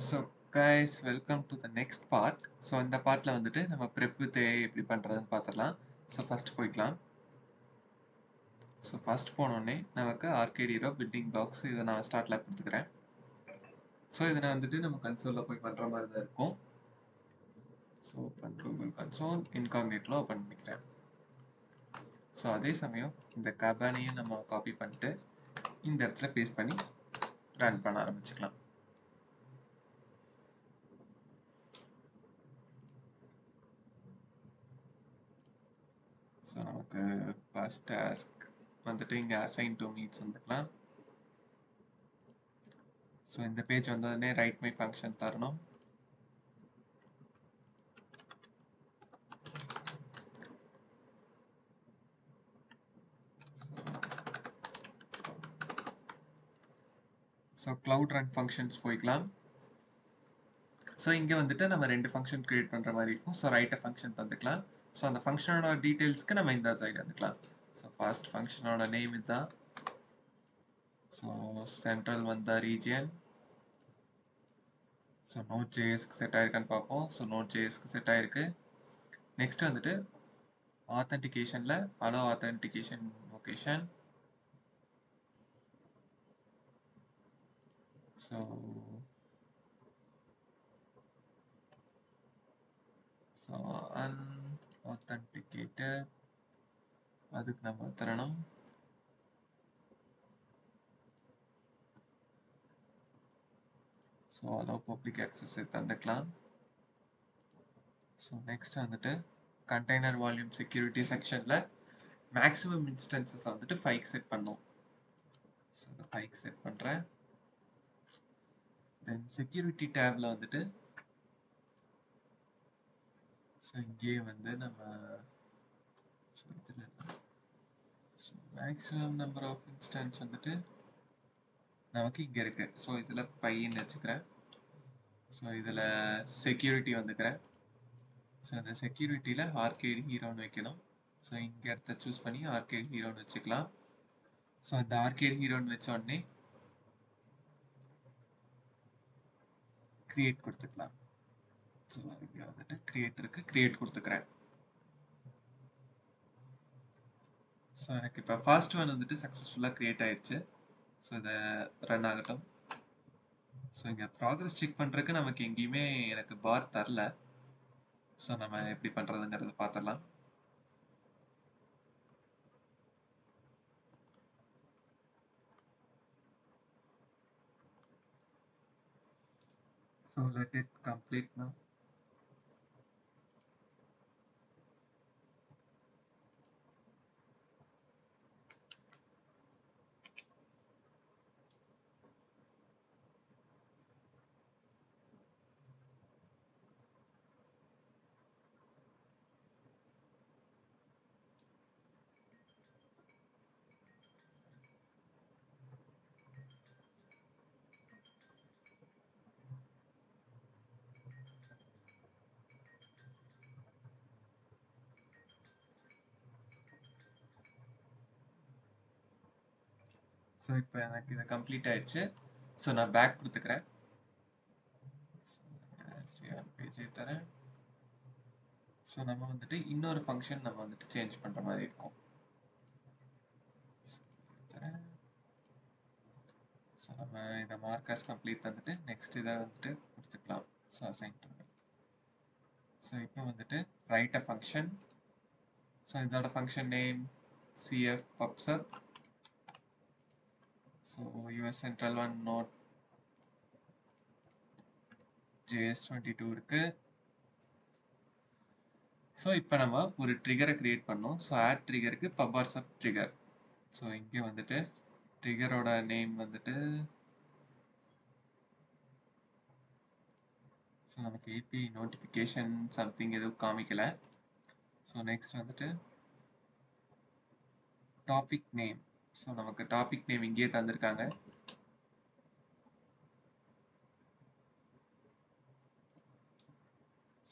So guys welcome to the next part. So இந்த பார்ட்டில் வந்துட்டு நம்ம ப்ரெப் வித் ஏஐ எப்படி பண்ணுறதுன்னு பார்த்துடலாம். ஸோ ஃபஸ்ட் போய்க்கலாம். ஸோ ஃபஸ்ட் போனோடனே நமக்கு ஆர்கேட் ஹீரோ பில்டிங் பிளாக்ஸ் இதை நான் ஸ்டார்ட்டில் கொடுத்துக்கிறேன். ஸோ இதை வந்துட்டு நம்ம கன்சோலில் போய் பண்ணுற மாதிரி தான் இருக்கும். ஸோ ஓப்பன் கூகுள் கன்சோல் இன்காக்னேட்டில் ஓப்பன் பண்ணிக்கிறேன். ஸோ அதே சமயம் இந்த கபானையும் நம்ம காப்பி பண்ணிட்டு இந்த இடத்துல பேஸ்ட் பண்ணி ரன் பண்ண ஆரம்பிச்சுக்கலாம். ஸோ நமக்கு ஃபர்ஸ்ட் டாஸ்க் வந்துட்டு இங்கே அசைன் டு மீட்ஸ் வந்துக்கலாம். ஸோ இந்த பேஜ் வந்ததுன்னே ரைட் மை ஃபங்க்ஷன் தரணும். ஸோ க்ளவுட் ரன் ஃபங்க்ஷன்ஸ் போய்க்கலாம். ஸோ இங்கே வந்துட்டு நம்ம ரெண்டு ஃபங்க்ஷன் க்ரியேட் பண்ணுற மாதிரி இருக்கும். ஸோ ரைட்டை ஃபங்க்ஷன் தந்துக்கலாம். ஸோ அந்த ஃபங்க்ஷனோட டீட்டெயில்ஸ்க்கு நம்ம இந்த சைடு வந்துக்கலாம். ஸோ ஃபர்ஸ்ட் ஃபங்க்ஷனோட நேம் இதுதான். ஸோ சென்ட்ரல் வந்த ரீஜியன். ஸோ நோட் ஜேஎஸ்க்கு செட் ஆயிருக்கான்னு பார்ப்போம். ஸோ நோட் ஜேஎஸ்க்கு செட் ஆயிருக்கு. நெக்ஸ்ட் வந்துட்டு ஆத்தென்டிகேஷனில் allow authentication location. So unauthenticated அதுக்கு நம்ம தரணும். ஸோ allow public access தந்துக்கலாம். ஸோ நெக்ஸ்ட் வந்துட்டு கண்டெய்னர் வால்யூம் செக்யூரிட்டி செக்ஷனில் மேக்ஸிமம் இன்ஸ்டன்சஸ் வந்துட்டு 5 செட் பண்ணோம். ஸோ அதை 5 செட் பண்ணுறேன். தென் செக்யூரிட்டி டேபில் வந்துட்டு ஸோ இங்கேயே வந்து நம்ம ஸோ இதில் மேக்ஸிமம் நம்பர் ஆஃப் இன்ஸ்டன்ஸ் வந்துட்டு நமக்கு இங்கே இருக்குது. ஸோ இதில் பையன்னு வச்சுக்கிறேன். ஸோ இதில் செக்யூரிட்டி வந்துக்கிறேன். ஸோ இந்த செக்யூரிட்டியில் ஆர்கேட் ஹீரோன்னு வைக்கணும். ஸோ இங்கே இடத்த சூஸ் பண்ணி ஆர்கேட் ஹீரோன்னு வச்சுக்கலாம். ஸோ அந்த ஆர்கேட் ஹீரோன்னு வச்ச உடனே கிரியேட் கொடுத்துக்கலாம். ஸோ இங்கே வந்துட்டு கிரியேட் இருக்கு, கிரியேட் கொடுத்துக்கிறேன். ஸோ எனக்கு இப்போ ஃபர்ஸ்ட் ஒன் வந்துட்டு சக்ஸஸ்ஃபுல்லாக கிரியேட் ஆயிடுச்சு. ஸோ இதை ரன் ஆகட்டும். ஸோ இங்கே ப்ராக்ரஸ் செக் பண்ணுறதுக்கு நமக்கு எங்கேயுமே எனக்கு பார் தரல. ஸோ நம்ம எப்படி பண்ணுறதுங்கிறத பார்த்துடலாம். So let it complete now. So இப்போ எனக்கு இது கம்ப்ளீட் ஆயிடுச்சு. ஸோ நான் பேக் கொடுத்துக்கிறேன். பேஜ் தரேன். ஸோ நம்ம வந்துட்டு இன்னொரு ஃபங்க்ஷன் நம்ம வந்துட்டு சேஞ்ச் பண்ணுற மாதிரி இருக்கும். ஸோ நம்ம இதை மார்க்கர்ஸ் கம்ப்ளீட் தந்துட்டு நெக்ஸ்ட் இதை வந்துட்டு கொடுத்துக்கலாம். ஸோ அசைன் பண்ணுங்க. ஸோ இப்போ வந்துட்டு ரைட் அ ஃபங்க்ஷன். ஸோ இதோட function name cf pubsub. So US central one node JS22 இருக்கு. ஸோ இப்போ நம்ம ஒரு ட்ரிகரை கிரியேட் பண்ணோம். ஸோ ஆட் ட்ரிகருக்கு pubsub ட்ரிகர். ஸோ இங்கே வந்துட்டு ட்ரிகரோட நேம் வந்துட்டு ஸோ நமக்கு ஏபி நோட்டிஃபிகேஷன் சம்திங் எதுவும் காமிக்கல. ஸோ நெக்ஸ்ட் வந்துட்டு டாபிக் நேம். ஸோ நமக்கு டாபிக் நேம் இங்கேயே தந்திருக்காங்க.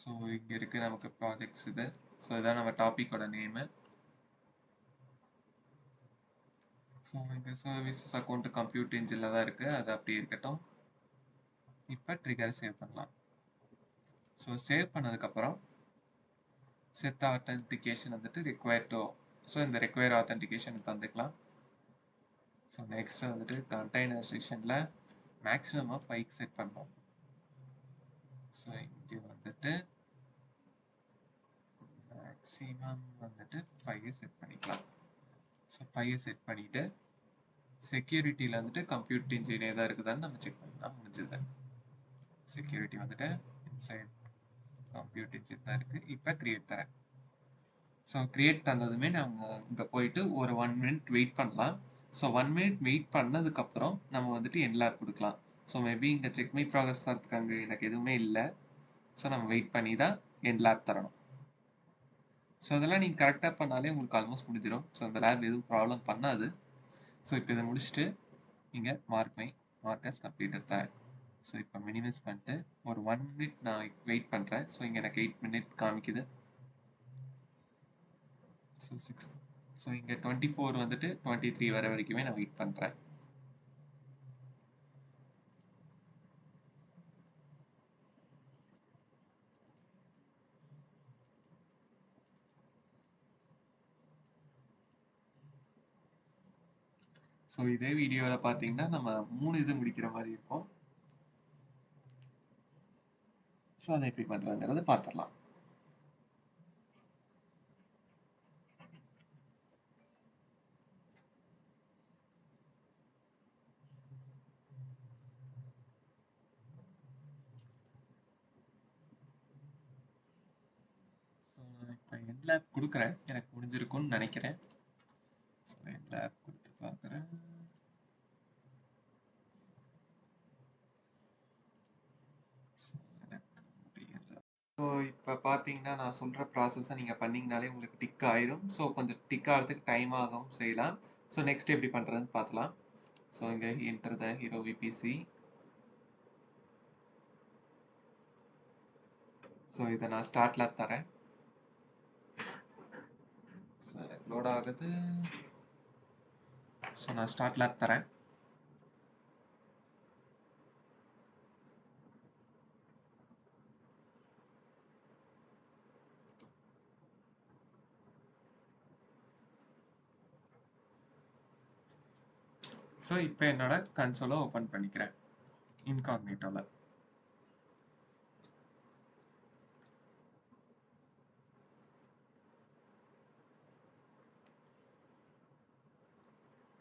ஸோ இங்கே இருக்கு நமக்கு ப்ராஜெக்ட்ஸ் இது. ஸோ இதான் நம்ம டாபிக்கோட நேமு. ஸோ இங்கே சர்வீசஸ் அக்கௌண்ட் கம்ப்யூட் இன்ஜினில் தான் இருக்குது, அது அப்படி இருக்கட்டும். இப்போ ட்ரிகர் சேவ் பண்ணலாம். ஸோ சேவ் பண்ணதுக்கப்புறம் செட் ஆத்தென்டிகேஷன் வந்துட்டு ரிக்வயர் டு, ஸோ இந்த ரிக்வயர் ஆத்தென்டிகேஷன் தந்துக்கலாம். ஸோ நெக்ஸ்ட் வந்துட்டு கண்டெய்னர் செக்ஷனில் மேக்ஸிமம் 5 செட் பண்ணோம். ஸோ இங்கே வந்துட்டு மேக்ஸிமம் வந்துட்டு 5 செட் பண்ணிக்கலாம். ஸோ 5 செட் பண்ணிவிட்டு செக்யூரிட்டியில் வந்துட்டு கம்ப்யூட் இன்ஜின் ஏதாவது இருக்குதான்னு நம்ம செக் பண்ணலாம். முடிஞ்சது. செக்யூரிட்டி வந்துட்டு இன்சைட் கம்ப்யூட் இன்ஜின் தான் இருக்குது. இப்போ கிரியேட் தரேன். ஸோ கிரியேட் தந்ததுமே நாங்கள் இங்கே போயிட்டு ஒரு 1 மினிட் வெயிட் பண்ணலாம். ஸோ 1 மினிட் வெயிட் பண்ணதுக்கப்புறம் நம்ம வந்துட்டு என்லாக் கொடுக்கலாம். ஸோ மேபி இங்கே செக் மை ப்ராக்ரஸ் தான் இருக்காங்க, எனக்கு எதுவுமே இல்லை. ஸோ நம்ம வெயிட் பண்ணி தான் என்லாக் தரணும். ஸோ அதெல்லாம் நீங்கள் கரெக்டாக பண்ணாலே உங்களுக்கு ஆல்மோஸ்ட் முடிஞ்சிடும். ஸோ அந்த லேப் எதுவும் ப்ராப்ளம் பண்ணாது. ஸோ இப்போ இதை முடிச்சுட்டு இங்கே மார்க்கஸ் கம்ப்ளீட்டட் தரேன். ஸோ இப்போ மினிமைஸ் பண்ணிட்டு ஒரு 1 மினிட் நான் வெயிட் பண்ணுறேன். ஸோ இங்கே எனக்கு 8 மினிட் காமிக்குது. ஸோ 6, ஸோ இங்கே 24 வந்துட்டு 23 வர வரைக்குமே நான் வெயிட் பண்ணுறேன். ஸோ இதே வீடியோவில் பார்த்தீங்கன்னா நம்ம 3 இது முடிக்கிற மாதிரி இருக்கும். ஸோ அதை எப்படி பண்ணுறதுங்கிறத பார்த்துடலாம். ஸோ நான் இப்போ என்லாப் கொடுக்குறேன். எனக்கு முடிஞ்சிருக்கும்னு நினைக்கிறேன். ஸோ என்லாப் கொடுத்து பார்க்குறேன். ஸோ இப்போ பார்த்தீங்கன்னா நான் சொல்கிற ப்ராசஸை நீங்கள் பண்ணிங்கனாலே உங்களுக்கு டிக் ஆயிரும். ஸோ கொஞ்சம் டிக் ஆகிறதுக்கு டைம் ஆகும் செய்யலாம். ஸோ நெக்ஸ்ட் எப்படி பண்ணுறதுன்னு பார்க்கலாம். ஸோ இங்கே என்டர் த ஹீரோ விபிசி. ஸோ இதை நான் ஸ்டார்ட் லேப் தரேன். ஸோ எனக்கு லோட் ஆகுது. ஸோ நான் ஸ்டார்ட் லேப் தரேன். ஸோ இப்போ என்னோட கன்சோலை ஓப்பன் பண்ணிக்கிறேன் இன்காக்னிட்டோவில்.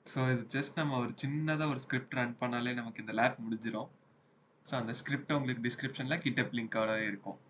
ஸோ இது ஜஸ்ட் நம்ம ஒரு சின்னதாக ஒரு ஸ்கிரிப்ட் ரன் பண்ணாலே நமக்கு இந்த லேப் முடிஞ்சிடும். ஸோ அந்த ஸ்கிரிப்ட் உங்களுக்கு டிஸ்கிரிப்ஷனில் கிட்டப் லிங்கோட இருக்கும்.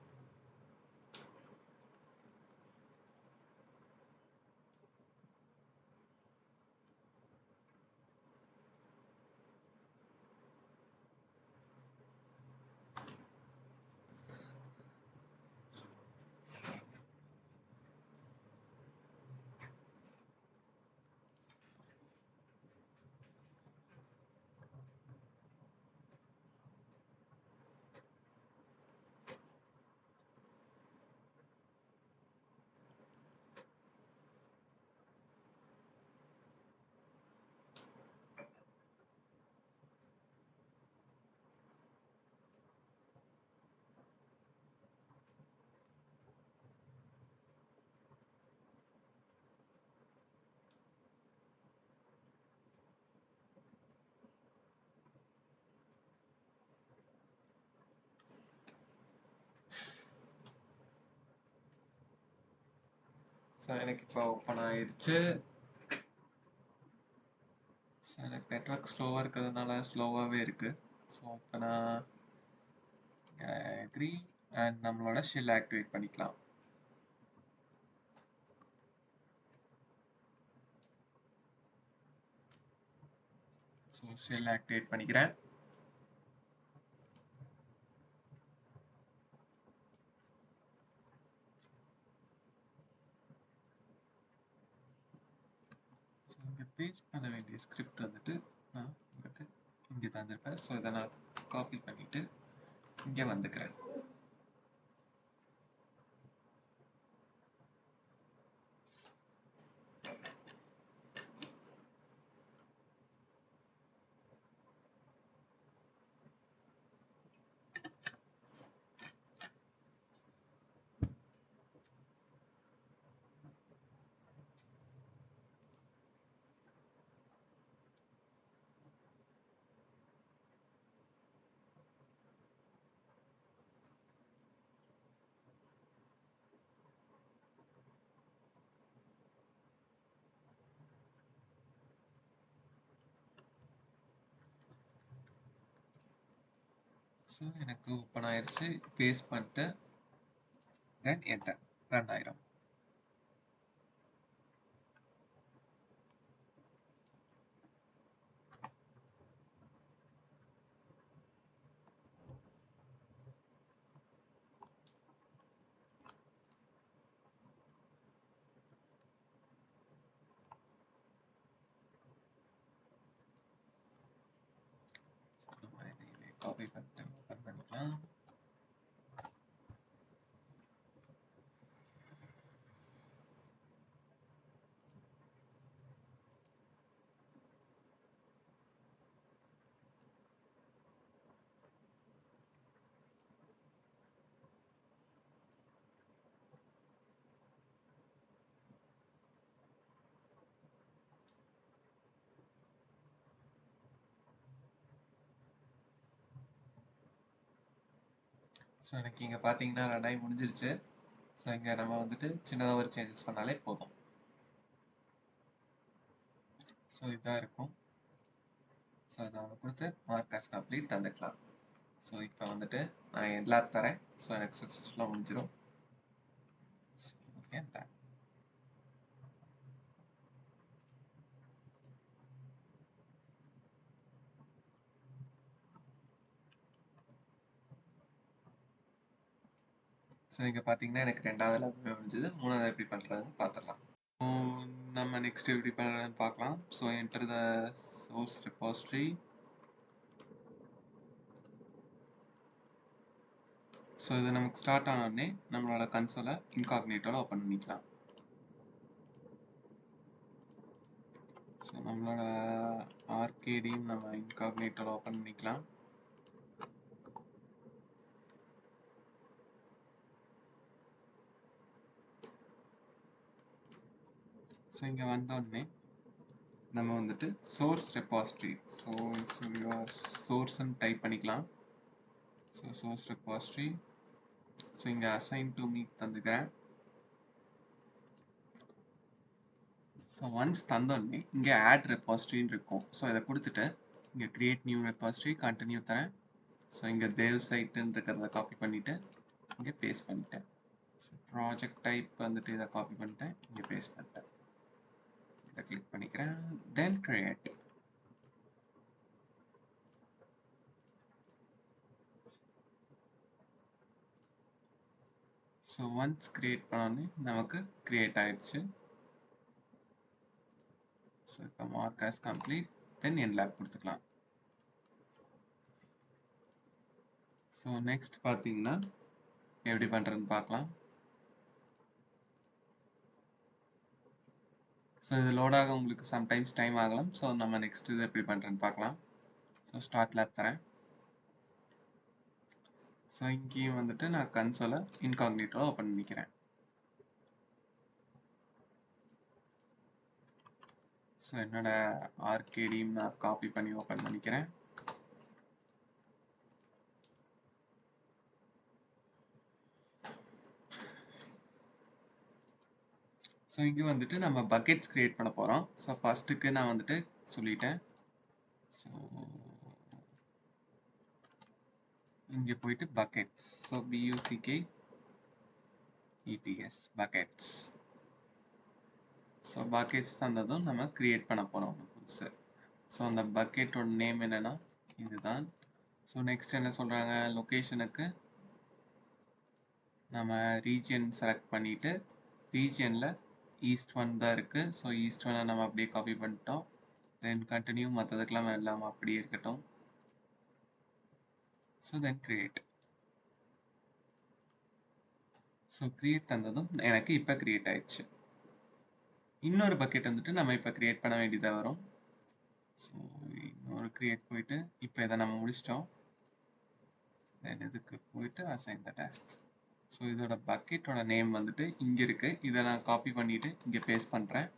ஸோ எனக்கு இப்போ ஓப்பன் ஆயிடுச்சு. ஸோ எனக்கு நெட்ஒர்க் ஸ்லோவாக இருக்கிறதுனால ஸ்லோவாகவே இருக்குது. ஸோ இப்போ நான் அக்ரி அண்ட் நம்மளோட ஷெல் ஆக்டிவேட் பண்ணிக்கலாம். ஸோ ஷெல் ஆக்டிவேட் பண்ணிக்கிறேன். ஸோ இங்கே பேஸ்ட் பண்ண வேண்டிய ஸ்கிரிப்ட் வந்துட்டு நான் உங்களுக்கு இங்கே தந்திருப்பேன். ஸோ இதை நான் காப்பி பண்ணிவிட்டு இங்கே வந்துக்கிறேன். ஸோ எனக்கு ஓப்பன் ஆயிடுச்சு. பேஸ்ட் பண்ணிட்டு தென் என்டர் ரன் ஆயிரும். நம்ம இதை காப்பி பண்ணிட்டு ஓப்பன் பண்ணிக்கலாம். ஸோ எனக்கு இங்கே பார்த்தீங்கன்னா ரன் முடிஞ்சிருச்சு. ஸோ இங்கே நம்ம வந்துட்டு சின்னதாக ஒரு சேஞ்சஸ் பண்ணாலே போதும். ஸோ இதாக இருக்கும். ஸோ அதை நம்ம கொடுத்து மார்க் ஆஸ் கம்ப்ளீட் தந்துக்கலாம். ஸோ இப்போ வந்துட்டு நான் என் லேப் தரேன். ஸோ எனக்கு சக்ஸஸ்ஃபுல்லாக முடிஞ்சிடும். Okay lab. ஸோ இங்கே பார்த்தீங்கன்னா எனக்கு 2வது லேப் முடிஞ்சது. 3வது எப்படி பண்ணுறதுன்னு பார்த்துடலாம். ஸோ நம்ம நெக்ஸ்ட் எப்படி பண்ணுறதுன்னு பார்க்கலாம். So enter the source repository. So இது நமக்கு ஸ்டார்ட் ஆனோடனே நம்மளோட கன்சோலை இன்காக்னேட்டோட ஓப்பன் பண்ணிக்கலாம். ஸோ நம்மளோட ஆர்கேடையும் நம்ம இன்காக்னேட்டோட ஓப்பன் பண்ணிக்கலாம். ஸோ இங்கே வந்தோடனே நம்ம வந்துட்டு சோர்ஸ் ரெபாசிட்டரி, ஸோ சோர்ஸ்ன்னு டைப் பண்ணிக்கலாம். So source repository. ஸோ இங்கே அசைன் டு மீ தந்துக்கிறேன். ஸோ ஒன்ஸ் தந்தோடனே இங்கே ஆட் ரெபாசிட்டரின்னு இருக்கும். ஸோ இதை கொடுத்துட்டு இங்கே கிரியேட் நியூ ரெபாசிட்டரி கண்டினியூ தரேன். ஸோ இங்கே தேவ் சைட்டுன்னு இருக்கிறத காப்பி பண்ணிவிட்டு இங்கே பேஸ்ட் பண்ணிட்டேன். ஸோ ப்ராஜெக்ட் டைப் வந்துட்டு இதை காப்பி பண்ணிட்டேன், இங்கே பேஸ்ட் பண்ணிட்டேன். இதை கிளிக் பண்ணிக்கிறேன். தென் கிரியேட். ஸோ ஒன்ஸ் கிரியேட் பண்ணோன்னே நமக்கு கிரியேட் ஆயிடுச்சு. ஸோ இப்போ மார்க் ஆஸ் கம்ப்ளீட் தென் என் லேப் கொடுத்துக்கலாம். ஸோ நெக்ஸ்ட் பார்த்தீங்கன்னா எப்படி பண்ணுறதுன்னு பார்க்கலாம். ஸோ இது லோடாக உங்களுக்கு சம்டைம்ஸ் டைம் ஆகலாம். ஸோ நம்ம நெக்ஸ்ட் இது எப்படி பண்ணுறதுன்னு பார்க்கலாம். ஸோ ஸ்டார்ட் லேப் தரேன். ஸோ இங்கேயும் வந்துட்டு நான் கன்சோலை இன்காக்னிட்டோ ஓப்பன் பண்ணிக்கிறேன். ஸோ என்னோட ஆர்கேடையும் நான் காப்பி பண்ணி ஓப்பன் பண்ணிக்கிறேன். ஸோ இங்கே வந்துட்டு நம்ம பக்கெட்ஸ் கிரியேட் பண்ண போகிறோம். ஸோ ஃபஸ்ட்டுக்கு நான் வந்துட்டு சொல்லிட்டேன். ஸோ இங்கே போயிட்டு buckets, so BUCKETS buckets. So buckets தந்ததும் நம்ம கிரியேட் பண்ண போகிறோம் புதுசு. ஸோ அந்த பக்கெட்டோட நேம் என்னென்னா இதுதான். ஸோ நெக்ஸ்ட் என்ன சொல்கிறாங்க, லொக்கேஷனுக்கு நம்ம ரீஜியன் செலக்ட் பண்ணிவிட்டு ரீஜியனில் ஈஸ்ட் 1 தான் இருக்குது. ஸோ ஈஸ்ட் 1 நம்ம அப்படியே காப்பி பண்ணிட்டோம். தென் கண்டினியூ, மற்றதுக்கெல்லாம் எல்லாம் அப்படியே இருக்கட்டும். So then create. So create தந்ததும் எனக்கு இப்போ கிரியேட் ஆயிடுச்சு. இன்னொரு பக்கெட் வந்துட்டு நம்ம இப்போ கிரியேட் பண்ண வேண்டியதாக வரும். ஸோ இன்னொரு கிரியேட் போயிட்டு இப்போ இதை நம்ம முடிச்சிட்டோம். தென் இதுக்கு போயிட்டு அசைன் த டாஸ்க். ஸோ இதோட பக்கெட்டோட நேம் வந்துட்டு இங்கே இருக்குது. இதை நான் காப்பி பண்ணிவிட்டு இங்கே பேஸ்ட் பண்ணுறேன்.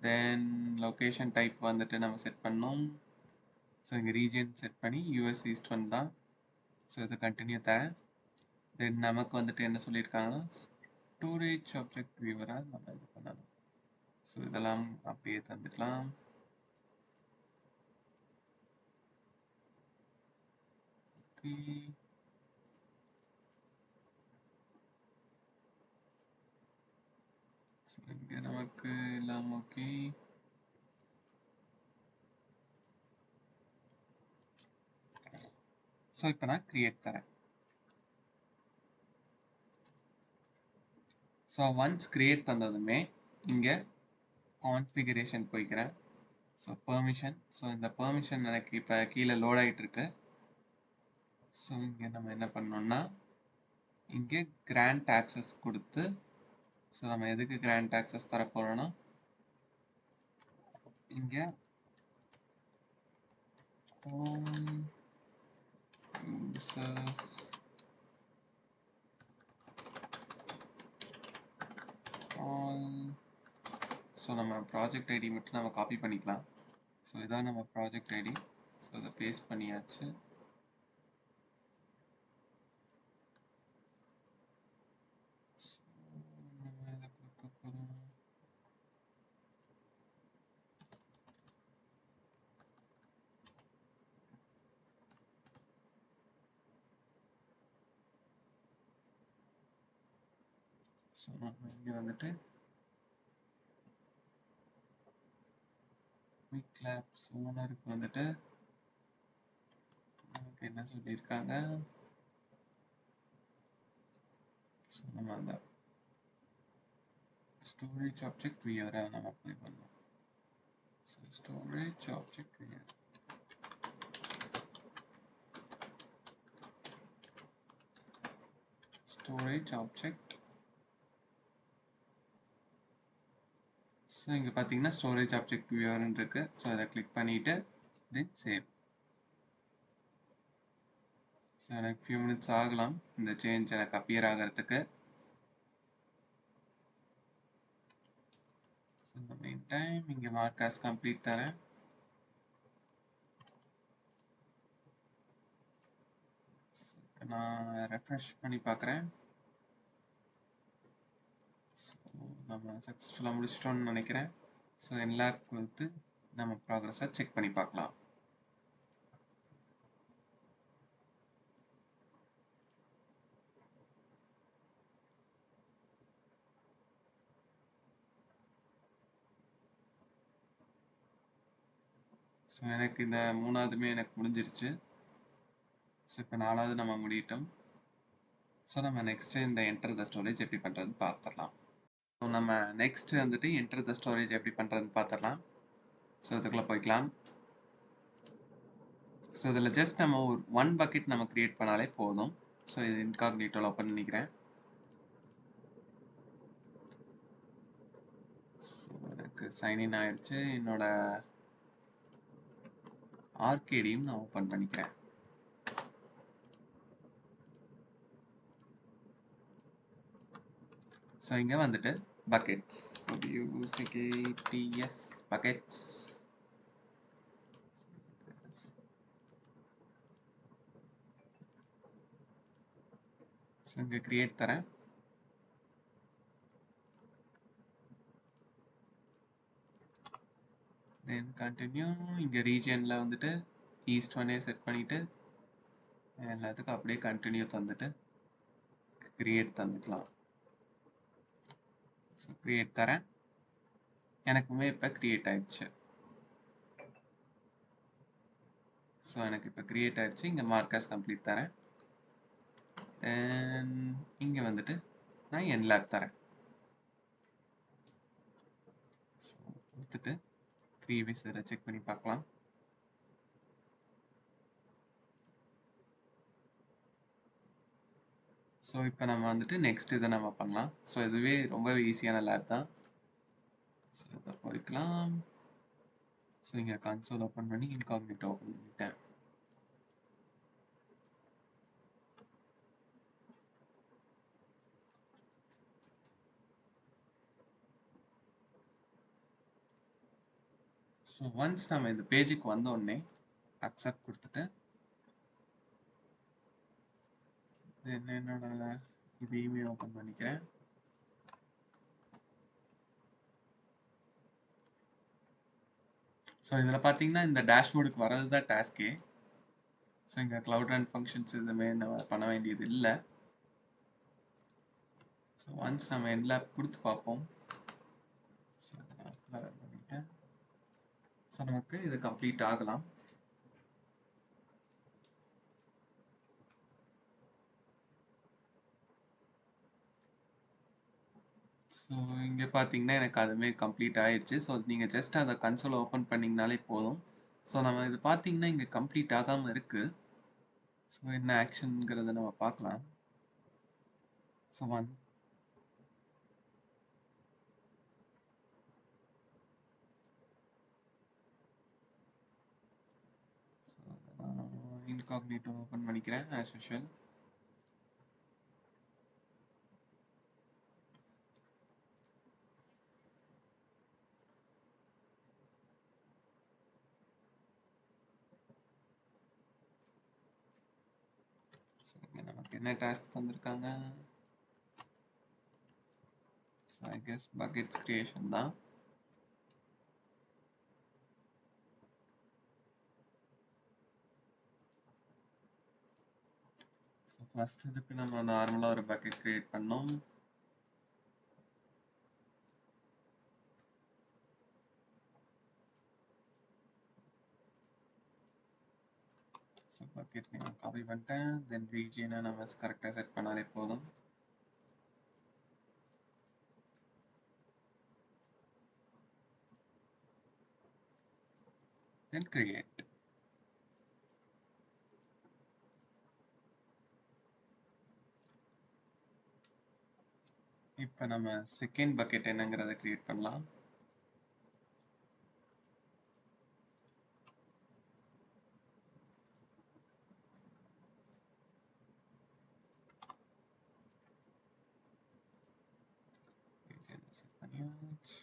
தென் லொக்கேஷன் டைப் வந்துட்டு நம்ம செட் பண்ணோம். ஸோ இங்கே ரீஜியன் செட் பண்ணி US ஈஸ்ட் 1 தான். ஸோ இதை கண்டினியூ தரேன். தென் நமக்கு வந்துட்டு என்ன சொல்லியிருக்காங்கன்னா ஸ்டோரேஜ் ஆப்ஜெக்ட் வியூவராக நம்ம இது பண்ணணும். ஸோ இதெல்லாம் அப்படியே தந்துக்கலாம். ஓகே. இங்கே நமக்கு எல்லாம் ஓகே. ஸோ இப்போ நான் கிரியேட் தரேன். ஸோ ஒன்ஸ் கிரியேட் தந்ததுமே இங்கே கான்ஃபிகரேஷன் போய்க்கிறேன். So permission. ஸோ இந்த பெர்மிஷன் எனக்கு இப்போ கீழே லோட் ஆகிட்டு இருக்கு. ஸோ இங்கே நம்ம என்ன பண்ணோம்னா இங்கே கிராண்ட் ஆக்சஸ் கொடுத்து, ஸோ நம்ம எதுக்கு கிராண்ட் ஆக்சஸ் தர போகிறோன்னா இங்கே users all. ஸோ நம்ம ப்ராஜெக்ட் ஐடி மட்டும் நம்ம காப்பி பண்ணிக்கலாம். ஸோ இதான் நம்ம ப்ராஜெக்ட் ஐடி. ஸோ அதை பேஸ்ட் பண்ணியாச்சு. நம்ம இதை கொடுக்க போகிறோம். ஸோ நம்ம இங்கே வந்துட்டு குயிக் லேப்ஸ் ஓனருக்கு வந்துட்டு நமக்கு என்ன சொல்லியிருக்காங்க, ஸோ நம்ம அந்த ஸ்டோரேஜ் ஆப்ஜெக்ட் வியரை நம்ம அப்ளை பண்ணோம். So storage object wear storage object. So இங்கே பார்த்தீங்கன்னா ஸ்டோரேஜ் ஆப்ஜெக்ட் வியூவர்னு இருக்கு. ஸோ அதை கிளிக் பண்ணிவிட்டு தென் சேவ். ஸோ எனக்கு ஃபியூ மினிட்ஸ் ஆகலாம் இந்த சேஞ்ச் எனக்கு அப்பியர் ஆகிறதுக்கு. ஸோ இந்த மெயின் டைம் இங்கே மார்க் ஆஸ் கம்ப்ளீட் தரேன். நான் ரெஃப்ரெஷ் பண்ணி பார்க்குறேன். ஸோ நம்ம சக்ஸஸ்ஃபுல்லாக முடிச்சிட்டோம்னு நினைக்கிறேன். ஸோ என்லாக் கொடுத்து நம்ம ப்ராக்ரஸாக செக் பண்ணி பார்க்கலாம். ஸோ எனக்கு இந்த மூணாவதுமே எனக்கு முடிஞ்சிருச்சு. ஸோ இப்போ நாலாவது நம்ம முடியட்டும். ஸோ நம்ம நெக்ஸ்ட்டு இந்த என்டர் த ஸ்டோரேஜ் எப்படி பண்ணுறதுன்னு பார்த்துடலாம். ஸோ நம்ம நெக்ஸ்ட்டு வந்துட்டு என்டர் த ஸ்டோரேஜ் எப்படி பண்ணுறதுன்னு பார்த்துடலாம். ஸோ இதுக்குள்ளே போய்க்கலாம். ஸோ இதில் ஜஸ்ட் நம்ம ஒரு 1 பக்கெட் நம்ம க்ரியேட் பண்ணாலே போதும். ஸோ இது இன்காக்னிட்டோவில் ஓப்பன் பண்ணிக்கிறேன். ஸோ எனக்கு சைன்இன் ஆயிடுச்சு. என்னோட ஆர்கேடியும் நான் ஓப்பன் பண்ணிக்கிறேன். ஸோ இங்கே வந்துட்டு பக்கெட்ஸ் UCKTS பக்கெட்ஸ். ஸோ இங்கே கிரியேட் தரேன். தென் கண்டினியூ. இங்கே ரீஜியனில் வந்துட்டு ஈஸ்ட் ஒன்னே செட் பண்ணிவிட்டு எல்லாத்துக்கும் அப்படியே கண்டினியூ தந்துட்டு கிரியேட் தந்துக்கலாம். ஸோ கிரியேட் தரேன். எனக்குமே இப்போ கிரியேட் ஆயிடுச்சு. ஸோ எனக்கு இப்போ கிரியேட் ஆயிடுச்சு. இங்கே மார்க்கஸ் கம்ப்ளீட் தரேன். தென் இங்கே வந்துட்டு நான் என்லாக் தரேன். ஸோ கொடுத்துட்டு ப்ரீவியஸ் இதில் செக் பண்ணி பார்க்கலாம். ஸோ இப்போ நம்ம வந்துட்டு நெக்ஸ்ட் இதை நம்ம பண்ணலாம். ஸோ இதுவே ரொம்பவே ஈஸியான லேப் தான். ஸோ இதை போய்க்கலாம். ஸோ இங்கே கன்சோல் ஓப்பன் பண்ணி இன்காக்னிட்டோ ஓப்பன் பண்ணிட்டேன். ஸோ ஒன்ஸ் நம்ம இந்த பேஜுக்கு வந்தோடனே அக்செப்ட் கொடுத்துட்டு என்னோட இதையுமே ஓப்பன் பண்ணிக்கிறேன். ஸோ இதில் பார்த்தீங்கன்னா இந்த டேஷ்போர்டுக்கு வர்றது தான் டாஸ்கே. ஸோ இங்கே க்ளவுட் ரன் ஃபங்க்ஷன்ஸ் இதுமாரி நம்ம பண்ண வேண்டியது இல்லை. ஸோ ஒன்ஸ் நம்ம என்லாப் கொடுத்து பார்ப்போம். பண்ணிட்டேன். ஸோ நமக்கு இது கம்ப்ளீட் ஆகலாம். ஸோ இங்கே பார்த்தீங்கன்னா எனக்கு அதுவுமே கம்ப்ளீட் ஆயிடுச்சு. ஸோ நீங்கள் ஜஸ்ட் அந்த கன்சோலை ஓப்பன் பண்ணிங்கனாலே போதும். ஸோ நம்ம இது பார்த்தீங்கன்னா இங்கே கம்ப்ளீட் ஆகாமல் இருக்குது. ஸோ என்ன ஆக்ஷனுங்கிறத நம்ம பார்க்கலாம். ஸோ இன்காக்னிட்டோ ஓப்பன் பண்ணிக்கிறேன் ஆஸ் யூஷுவல். நமக்கு என்ன டாஸ்க் தந்திருக்காங்க? So I guess buckets creation தான். ஸோ ஃபர்ஸ்ட் இதுக்கு நம்ம நார்மலாக ஒரு பக்கெட் கிரியேட் பண்ணோம். ஸோ பக்கெட் நான் காப்பி பண்ணிட்டேன். தென் ரீஜியனை நம்ம கரெக்டாக செட் பண்ணாலே போதும். தென் கிரியேட். இப்போ நம்ம செகண்ட் பக்கெட் என்னங்கிறத கிரியேட் பண்ணலாம். செட் பண்ணியாச்சு.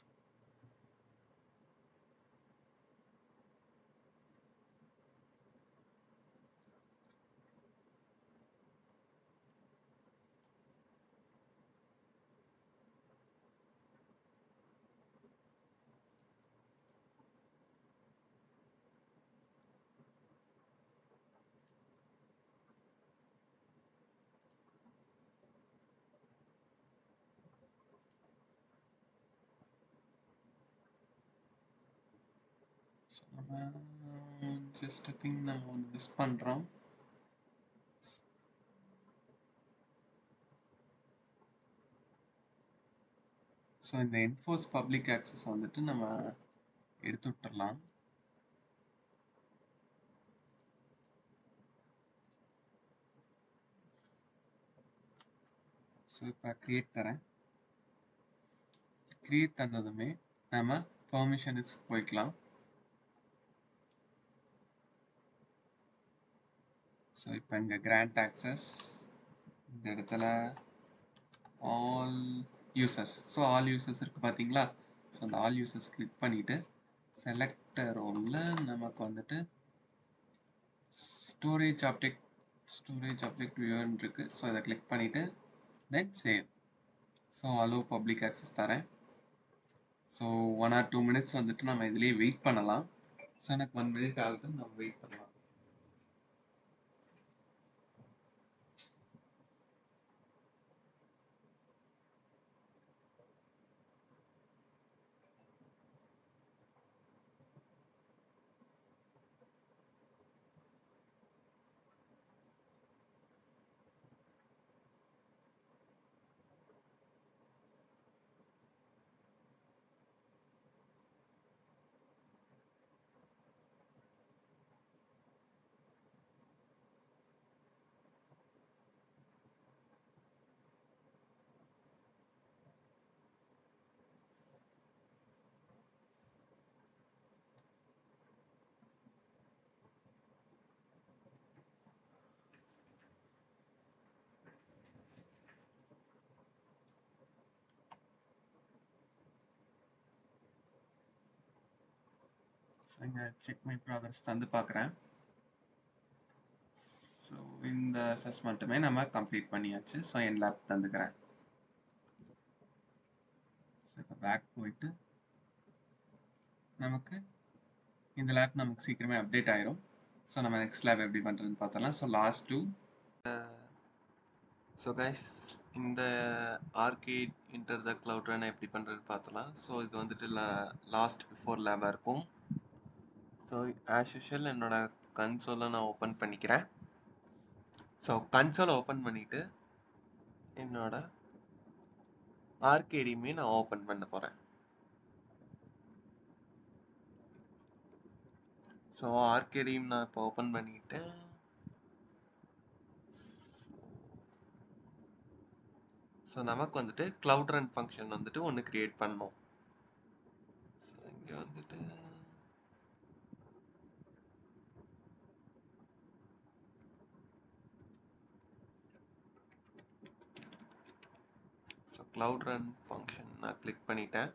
ஸோ நம்ம ஜஸ்ட் திங் நம்ம ஒன்று மிஸ் பண்ணுறோம். ஸோ இந்த என்ஃபோர்ஸ் பப்ளிக் ஆக்சஸ் வந்துட்டு நம்ம எடுத்து விட்டுறலாம். ஸோ இப்போ கிரியேட் தரேன். கிரியேட் தந்ததுமே நம்ம பெர்மிஷன்ஸ் போய்க்கலாம். ஸோ இப்போ இங்கே கிராண்ட் ஆக்சஸ் இந்த இடத்துல all users. So all users இருக்குது பார்த்தீங்களா? ஸோ அந்த ஆல் யூசர்ஸ் கிளிக் பண்ணிவிட்டு செலக்டர் ரோலில் நமக்கு வந்துட்டு ஸ்டோரேஜ் ஆப்ஜெக்ட் வியூவர்னு இருக்குது. ஸோ இதை கிளிக் பண்ணிவிட்டு then save. So allow public access தரேன். ஸோ 1 or 2 minutes வந்துட்டு நம்ம இதுலேயே வெயிட் பண்ணலாம். ஸோ எனக்கு 1 minute ஆகுது, நம்ம வெயிட் பண்ணலாம். ஸோ இங்கே செக் மை ப்ராக்ரஸ் தந்து பார்க்குறேன். ஸோ இந்த அசஸ்மெண்ட்டுமே நம்ம கம்ப்ளீட் பண்ணியாச்சு. ஸோ என் லேப் தந்துக்கிறேன். ஸோ இப்போ பேக் போயிட்டு நமக்கு இந்த லேப் நமக்கு சீக்கிரமே அப்டேட் ஆயிரும். ஸோ நம்ம நெக்ஸ்ட் லேப் எப்படி பண்ணுறதுன்னு பார்த்தலாம். ஸோ ஸோ கைஸ், இந்த arcade inter the cloud run எப்படி பண்ணுறதுன்னு பார்த்தலாம். ஸோ இது வந்துட்டு லாஸ்ட் பிஃபோர் லேபாக இருக்கும். ஸோ ஆஸ் யூஷுவல் என்னோட கன்சோலை நான் ஓப்பன் பண்ணிக்கிறேன். ஸோ கன்சோலை ஓப்பன் பண்ணிவிட்டு என்னோட ஆர்கேடியுமே நான் ஓப்பன் பண்ண போகிறேன். ஸோ ஆர்கேடியும் நான் இப்போ ஓப்பன் பண்ணிட்டேன். ஸோ நமக்கு வந்துட்டு கிளவுட் ரன் ஃபங்க்ஷன் வந்துட்டு ஒன்று கிரியேட் பண்ணோம். ஸோ இங்கே வந்துட்டு ஸோ கிளவுட் ரன் ஃபங்க்ஷன் நான் கிளிக் பண்ணிட்டேன்.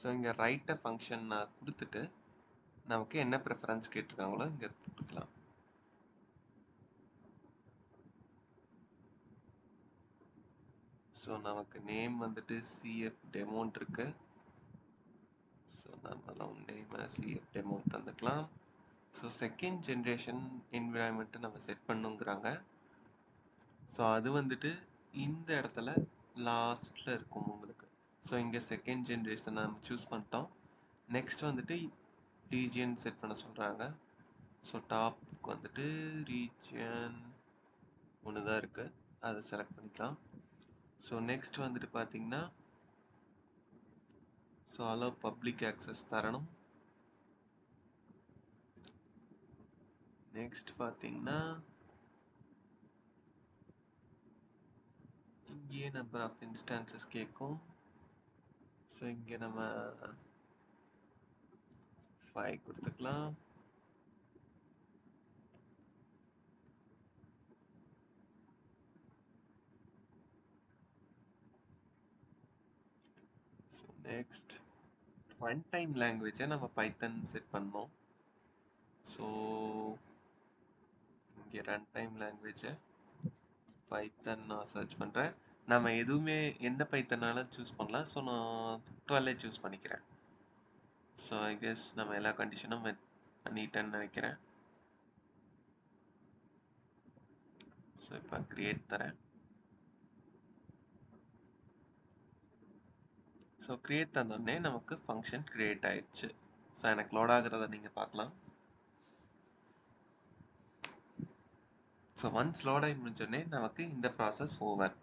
ஸோ இங்கே ரைட்டை ஃபங்க்ஷன் நான் கொடுத்துட்டு நமக்கு என்ன ப்ரிஃபரன்ஸ் கேட்டிருக்காங்களோ இங்கே கொடுக்கலாம். ஸோ நமக்கு நேம் வந்துட்டு சிஎஃப் டெமோன் இருக்கு. ஸோ நம்மளும் நேமை சிஎஃப் டெமோன் தந்துக்கலாம். ஸோ செகண்ட் ஜென்ரேஷன் என்விரான்மெண்ட்டை நம்ம செட் பண்ணுங்கிறாங்க. ஸோ அது வந்துட்டு இந்த இடத்துல லாஸ்ட்டில் இருக்கும் உங்களுக்கு. ஸோ இங்கே செகண்ட் ஜென்ரேஷன் நம்ம சூஸ் பண்ணிட்டோம். நெக்ஸ்ட் வந்துட்டு ரீஜியன் செட் பண்ண சொல்கிறாங்க. ஸோ டாப்புக்கு வந்துட்டு ரீஜியன் ஒன்று தான் இருக்குது, அதை செலக்ட் பண்ணிக்கலாம். ஸோ நெக்ஸ்ட் வந்துட்டு பார்த்தீங்கன்னா ஸோ அலோவ் பப்ளிக் ஆக்சஸ் தரணும். நெக்ஸ்ட் பார்த்தீங்கன்னா இங்கேயே நம்பர் ஆஃப் இன்ஸ்டான்சஸ் கேட்கும். ஸோ இங்கே நம்ம 5 கொடுத்துக்கலாம். ஸோ நெக்ஸ்ட் ரன் டைம் லாங்குவேஜை நம்ம பைத்தன் செட் பண்ணோம். ஸோ இங்கே ரன் டைம் லாங்குவேஜை பைத்தன் நான் சர்ச் பண்ணுறேன். நம்ம எதுவுமே எந்த பைத்தனாலும் சூஸ் பண்ணலாம். ஸோ நான் 12 சூஸ் பண்ணிக்கிறேன். ஸோ ஐ கெஸ் நம்ம எல்லா கண்டிஷனும் பண்ணிட்டேன்னு நினைக்கிறேன். ஸோ இப்போ கிரியேட் தரேன். ஸோ கிரியேட் தந்தோடனே நமக்கு ஃபங்க்ஷன் கிரியேட் ஆயிடுச்சு. ஸோ எனக்கு லோட் ஆகுறத நீங்கள் பார்க்கலாம். ஸோ ஒன்ஸ் லோட் ஆகி முடிஞ்சோடனே நமக்கு இந்த ப்ராசஸ் ஓவர்.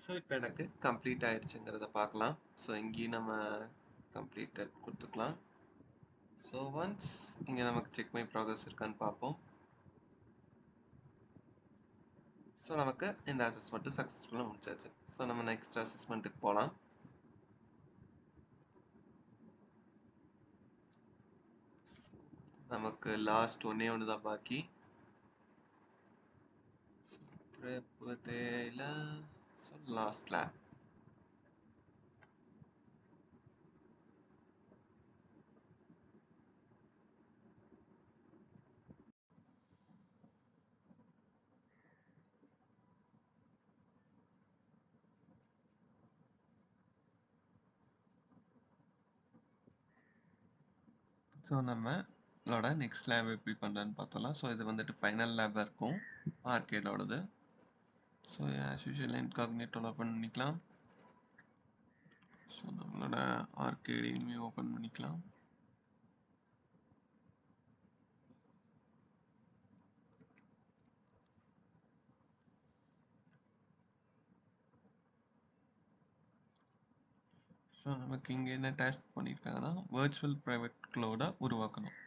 ஸோ இப்போ எனக்கு கம்ப்ளீட் ஆயிடுச்சுங்கிறத பார்க்கலாம். ஸோ இங்கேயும் நம்ம கம்ப்ளீட்டட் கொடுத்துக்கலாம். ஸோ ஒன்ஸ் இங்கே நமக்கு செக் மை ப்ராக்ரஸ் இருக்கான்னு பார்ப்போம். ஸோ நமக்கு இந்த அசஸ்மெண்ட்டு சக்ஸஸ்ஃபுல்லாக முடிச்சாச்சு. ஸோ நம்ம நெக்ஸ்ட் அசஸ்மெண்ட்டுக்கு போகலாம். நமக்கு லாஸ்ட் ஒன்று தான் பாக்கி. So last lab. ஸோ நம்மளோட நெக்ஸ்ட் லேப் எப்படி பண்ணுறதுன்னு பார்த்தலாம். ஸோ இது வந்துட்டு ஃபைனல் லேபாக இருக்கும் ஆர்கேடோடது. ஸோ ஆஸ் யூஷுவல் இன்காக்னேட்டோவில் ஓப்பன் பண்ணிக்கலாம். ஸோ நம்மளோட ஆர்கேடையுமே ஓப்பன் பண்ணிக்கலாம். ஸோ நமக்கு இங்கே என்ன டாஸ்க் பண்ணியிருக்காங்கன்னா வர்ச்சுவல் ப்ரைவேட் க்ளவுடை உருவாக்கணும்.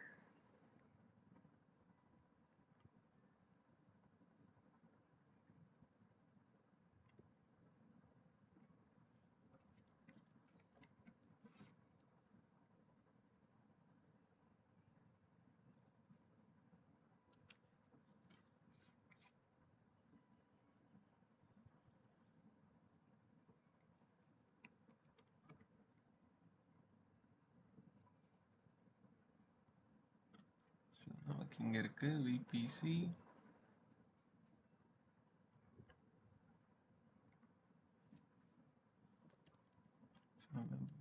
நமக்கு இங்கே இருக்கு விபிசி.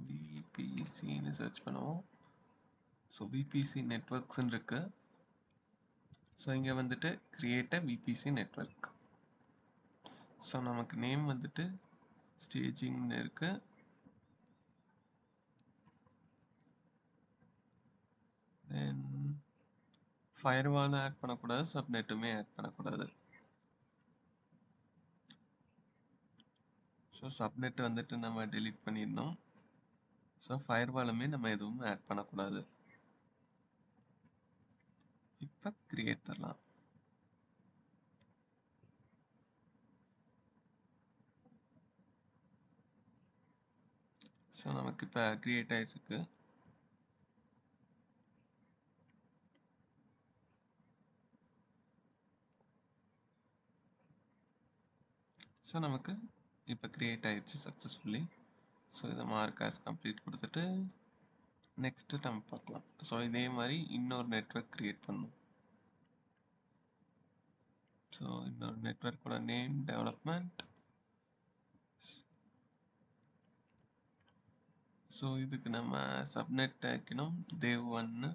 விபிசின்னு சர்ச் பண்ணுவோம். ஸோ விபிசி நெட்வொர்க்ஸ்ன்னு இருக்கு. ஸோ இங்கே வந்துட்டு create a VBC network. So நமக்கு நேம் வந்துட்டு ஸ்டேஜிங்னு இருக்கு. தென் ஃபயர்வாலும் ஆட் பண்ணக்கூடாது, சப்நெட்டுமே ஆட் பண்ணக்கூடாது. ஸோ சப்நெட் வந்துட்டு நம்ம டெலீட் பண்ணிடணும். ஸோ ஃபயர்வாலுமே நம்ம எதுவும் ஆட் பண்ணக்கூடாது. இப்போ கிரியேட் தரலாம். ஸோ நமக்கு இப்போ கிரியேட் ஆகிட்டு இருக்கு. ஸோ நமக்கு இப்போ கிரியேட் ஆயிடுச்சு சக்ஸஸ்ஃபுல்லி. ஸோ இதை மார்க் ஆஸ் கம்ப்ளீட் கொடுத்துட்டு நெக்ஸ்ட்டு நம்ம பார்க்கலாம். ஸோ இதே மாதிரி இன்னொரு நெட்வொர்க் கிரியேட் பண்ணணும். ஸோ இன்னொரு நெட்வொர்க்கோட நேம் டெவலப்மெண்ட். ஸோ இதுக்கு நம்ம சப்நெட் வைக்கணும் தேவ் 1.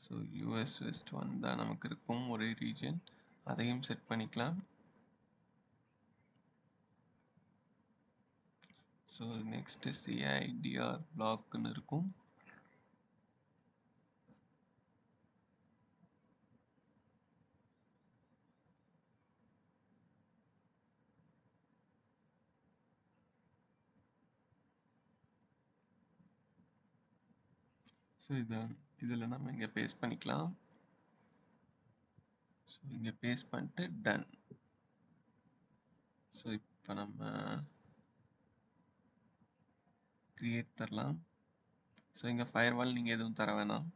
ஸோ யூஎஸ் வெஸ்ட் 1 தான் நமக்கு இருக்கும் ஒரே ரீஜன். அதையும் செட் பண்ணிக்கலாம். ஸோ நெக்ஸ்ட்டு சிஐடிஆர் பிளாக்னு இருக்கும். ஸோ இதில் நம்ம இங்கே பேஸ்ட் பண்ணிக்கலாம். ஸோ இங்கே பேஸ்ட் பண்ணிட்டு டன். ஸோ இப்போ நம்ம கிரியேட் தரலாம். ஸோ இங்கே ஃபயர்வால் நீங்கள் எதுவும் தர வேணாம்.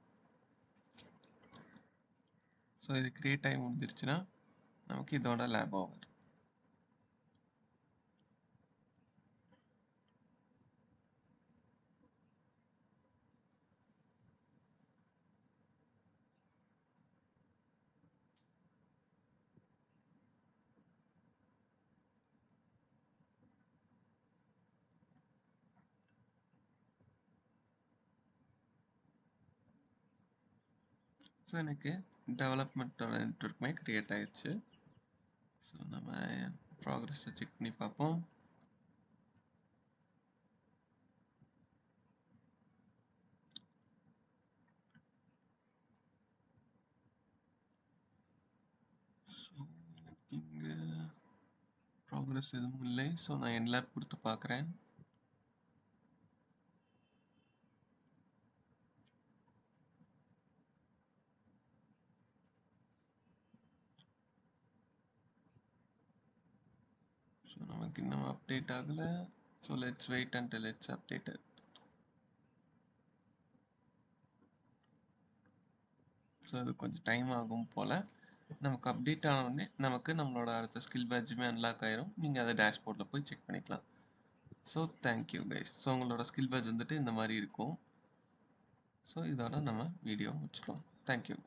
ஸோ இது கிரியேட் ஆகி முடிஞ்சிருச்சுன்னா நமக்கு இதோட லேப் ஓவர். ஸோ எனக்கு டெவலப்மெண்ட்டோட நெட்வொர்க்குமே கிரியேட் ஆயிடுச்சு. ஸோ நம்ம ப்ராக்ரஸை செக் பண்ணி பார்ப்போம். ஸோ இங்கே ப்ராக்ரஸ் எதுவும் இல்லை. ஸோ நான் என் லேப் கொடுத்து பார்க்குறேன். ஸோ நமக்கு இன்னும் அப்டேட் ஆகலை. So let's wait until it's updated. So அது கொஞ்சம் டைம் ஆகும் போல். நமக்கு அப்டேட் ஆனவுடனே நமக்கு நம்மளோட அடுத்த ஸ்கில் பேட்சுமே அன்லாக் ஆயிரும். நீங்கள் அதை டேஷ்போர்டில் போய் செக் பண்ணிக்கலாம். So thank you guys. ஸோ உங்களோட ஸ்கில் பேட்ச் வந்துட்டு இந்த மாதிரி இருக்கும். ஸோ இதோட நம்ம வீடியோ முடிச்சுக்கலாம். தேங்க்யூ.